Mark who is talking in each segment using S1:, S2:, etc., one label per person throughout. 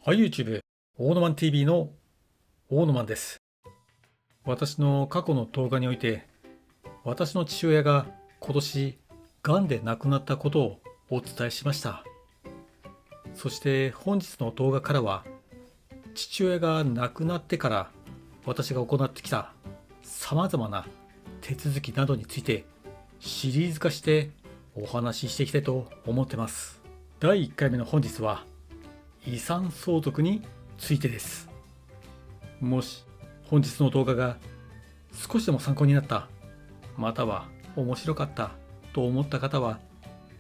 S1: はい、YouTube、オーノマン TV のオーノマンです。私の過去の動画において、私の父親が今年、癌で亡くなったことをお伝えしました。そして本日の動画からは、父親が亡くなってから私が行ってきた様々な手続きなどについてシリーズ化してお話ししていきたいと思ってます。第1回目の本日は、遺産相続についてです。もし本日の動画が少しでも参考になった、または面白かったと思った方は、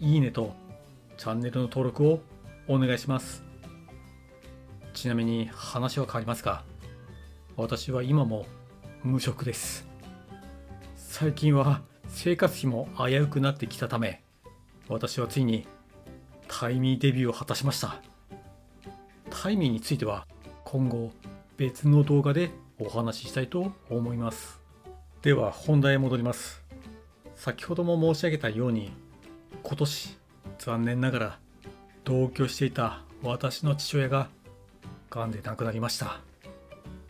S1: いいねとチャンネルの登録をお願いします。ちなみに話は変わりますが、私は今も無職です。最近は生活費も危うくなってきたため、私はついにタイミーデビューを果たしました。タイミーについては今後別の動画でお話ししたいと思います。では本題へ戻ります。先ほども申し上げたように、今年残念ながら同居していた私の父親が癌で亡くなりました。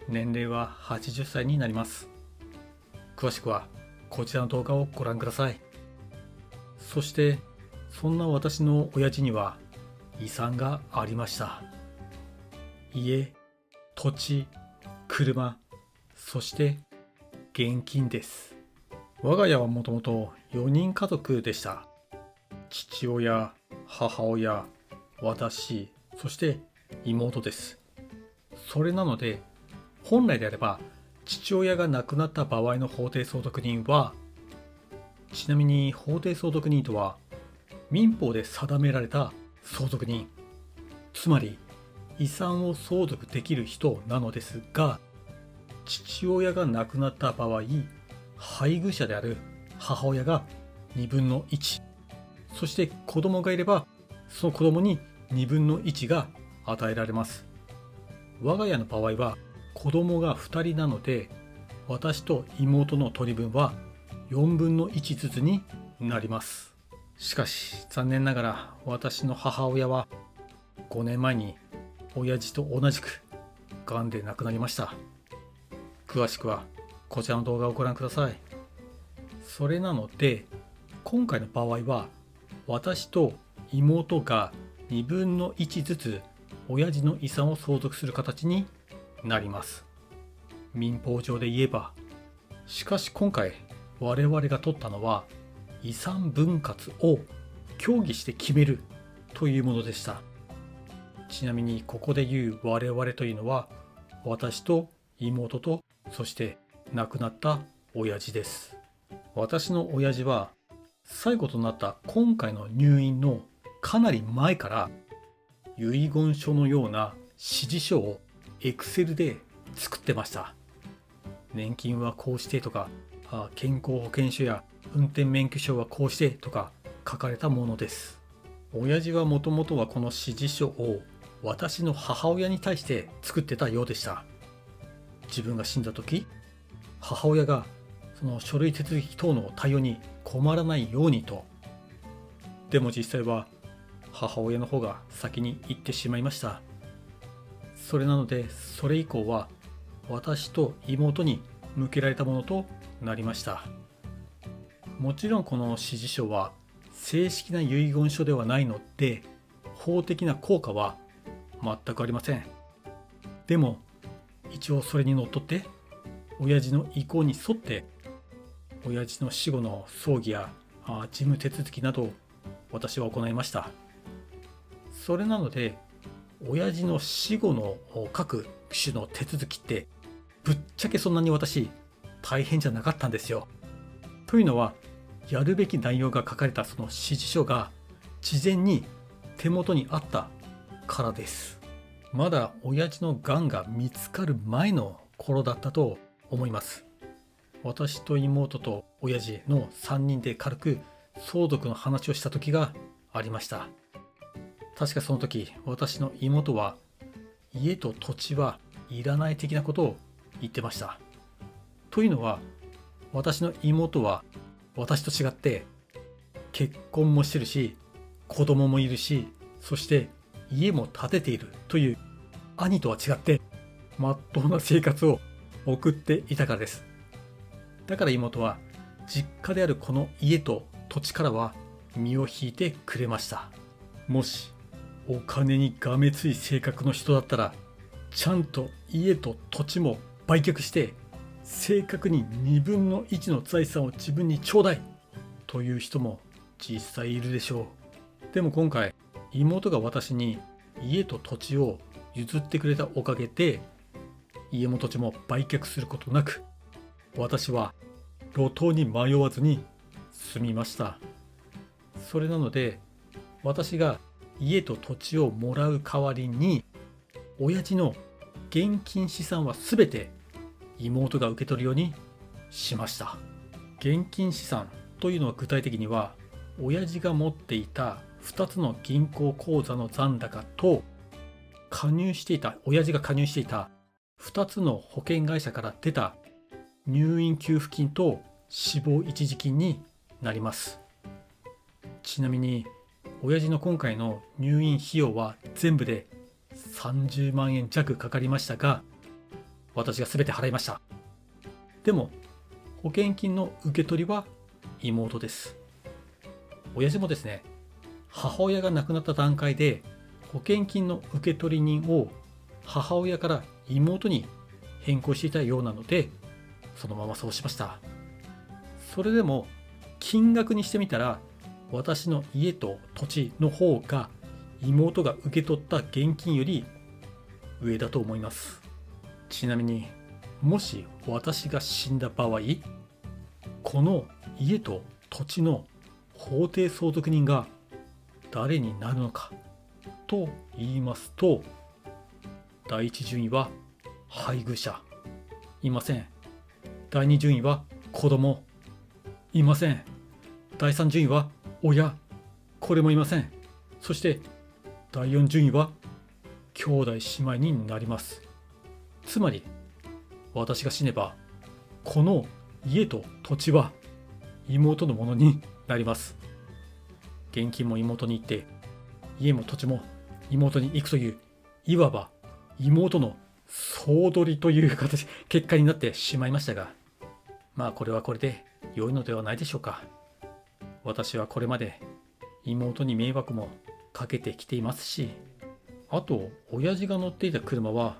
S1: 年齢は80歳になります。詳しくはこちらの動画をご覧ください。そしてそんな私の親父には遺産がありました。家、土地、車、そして現金です。我が家はもともと4人家族でした。父親、母親、私、そして妹です。それなので、本来であれば父親が亡くなった場合の法定相続人は、ちなみに法定相続人とは民法で定められた相続人、つまり遺産を相続できる人なのですが、父親が亡くなった場合、配偶者である母親が2分の1、そして子供がいればその子供に2分の1が与えられます。我が家の場合は子供が2人なので、私と妹の取り分は4分の1ずつになります。しかし残念ながら私の母親は5年前に親父と同じく癌で亡くなりました。詳しくはこちらの動画をご覧ください。それなので今回の場合は、私と妹が2分の1ずつ親父の遺産を相続する形になります。民法上で言えば。しかし今回我々が取ったのは、遺産分割を協議して決めるというものでした。ちなみにここで言う我々というのは、私と妹と、そして亡くなった親父です。私の親父は最後となった今回の入院のかなり前から遺言書のような指示書を Excel で作ってました。年金はこうしてとか、健康保険証や運転免許証はこうしてとか書かれたものです。親父はもともとはこの指示書を私の母親に対して作ってたようでした。自分が死んだ時、母親がその書類手続き等の対応に困らないようにと。でも実際は母親の方が先に行ってしまいました。それなのでそれ以降は私と妹に向けられたものとなりました。もちろんこの指示書は正式な遺言書ではないので、法的な効果は全くありません。でも一応それにのっとって親父の意向に沿って親父の死後の葬儀や事務手続きなどを私は行いました。それなので親父の死後の各種の手続きってぶっちゃけそんなに私大変じゃなかったんですよ。というのは、やるべき内容が書かれたその指示書が事前に手元にあったからです。まだ親父の癌が見つかる前の頃だったと思います。私と妹と親父の3人で軽く相続の話をした時がありました。確かその時私の妹は家と土地はいらない的なことを言ってました。というのは、私の妹は私と違って結婚もしてるし、子供もいるし、そして家も建てているという兄とは違ってまっとうな生活を送っていたからです。だから妹は実家であるこの家と土地からは身を引いてくれました。もしお金にがめつい性格の人だったら、ちゃんと家と土地も売却して正確に2分の1の財産を自分にちょうだいという人も実際いるでしょう。でも今回妹が私に家と土地を譲ってくれたおかげで、家も土地も売却することなく、私は路頭に迷わずに済みました。それなので、私が家と土地をもらう代わりに、親父の現金資産は全て妹が受け取るようにしました。現金資産というのは具体的には、親父が持っていた2つの銀行口座の残高と、親父が加入していた2つの保険会社から出た入院給付金と死亡一時金になります。ちなみに親父の今回の入院費用は全部で30万円弱かかりましたが、私が全て払いました。でも保険金の受け取りは妹です。親父もですね、母親が亡くなった段階で保険金の受取人を母親から妹に変更していたようなので、そのままそうしました。それでも金額にしてみたら、私の家と土地の方が妹が受け取った現金より上だと思います。ちなみに、もし私が死んだ場合、この家と土地の法定相続人が誰になるのかと言いますと、第一順位は配偶者、いません。第二順位は子供、いません。第三順位は親、これもいません。そして第4順位は兄弟姉妹になります。つまり私が死ねば、この家と土地は妹のものになります。現金も妹に行って、家も土地も妹に行くという、いわば妹の総取りという結果になってしまいましたが、まあこれはこれで良いのではないでしょうか。私はこれまで妹に迷惑もかけてきていますし、あと親父が乗っていた車は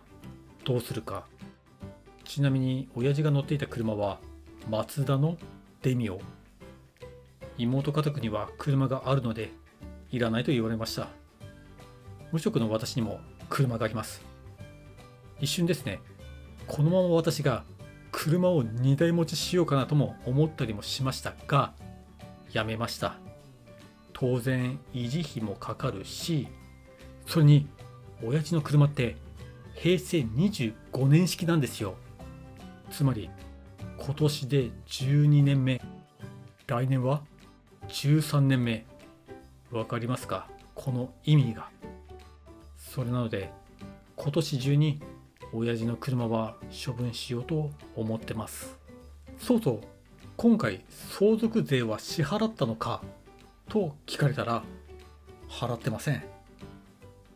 S1: どうするか。ちなみに親父が乗っていた車はマツダのデミオ。妹家族には車があるのでいらないと言われました。無職の私にも車があります。一瞬ですね、このまま私が車を2台持ちしようかなとも思ったりもしましたが、やめました。当然維持費もかかるし、それに親父の車って平成25年式なんですよ。つまり今年で12年目、来年は13年目。わかりますか、この意味が。それなので今年中に親父の車は処分しようと思ってます。そうそう、今回相続税は支払ったのかと聞かれたら、払ってません。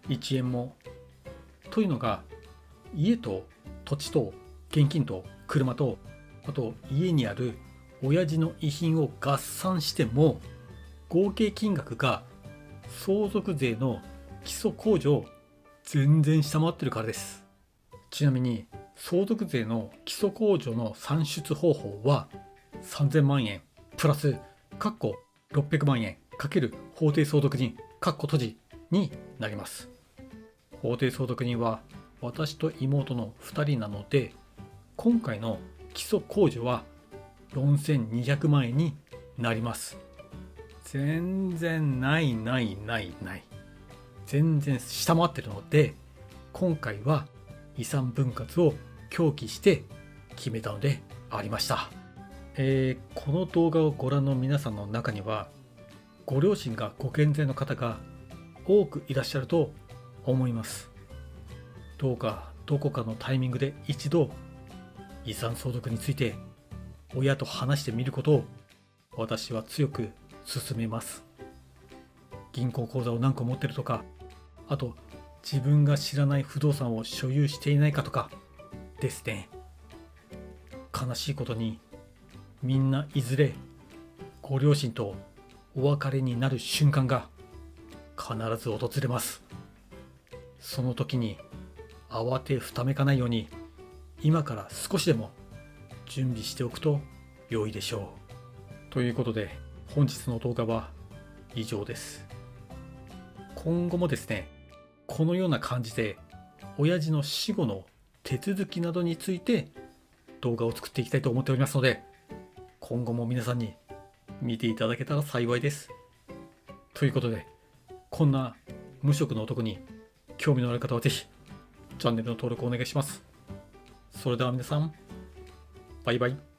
S1: 1円も。というのが、家と土地と現金と車と、あと家にある親父の遺品を合算しても、合計金額が相続税の基礎控除を全然下回ってるからです。ちなみに相続税の基礎控除の算出方法は3000万円プラス600万円×法定相続人閉じになります。法定相続人は私と妹の2人なので、今回の基礎控除は4200万円になります。全然ない。全然下回ってるので、今回は遺産分割を協議して決めたのでありました。この動画をご覧の皆さんの中には、ご両親がご健在の方が多くいらっしゃると思います。どうかどこかのタイミングで一度遺産相続について親と話してみることを私は強く勧めます。銀行口座を何個持ってるとか、あと自分が知らない不動産を所有していないかとかですね。悲しいことに、みんないずれご両親とお別れになる瞬間が必ず訪れます。その時に慌てふためかないように、今から少しでも準備しておくと良いでしょう。ということで、本日の動画は以上です。今後もですね、このような感じで親父の死後の手続きなどについて動画を作っていきたいと思っておりますので、今後も皆さんに見ていただけたら幸いです。ということで、こんな無職の男に興味のある方はぜひチャンネルの登録をお願いします。それでは皆さん、バイバイ。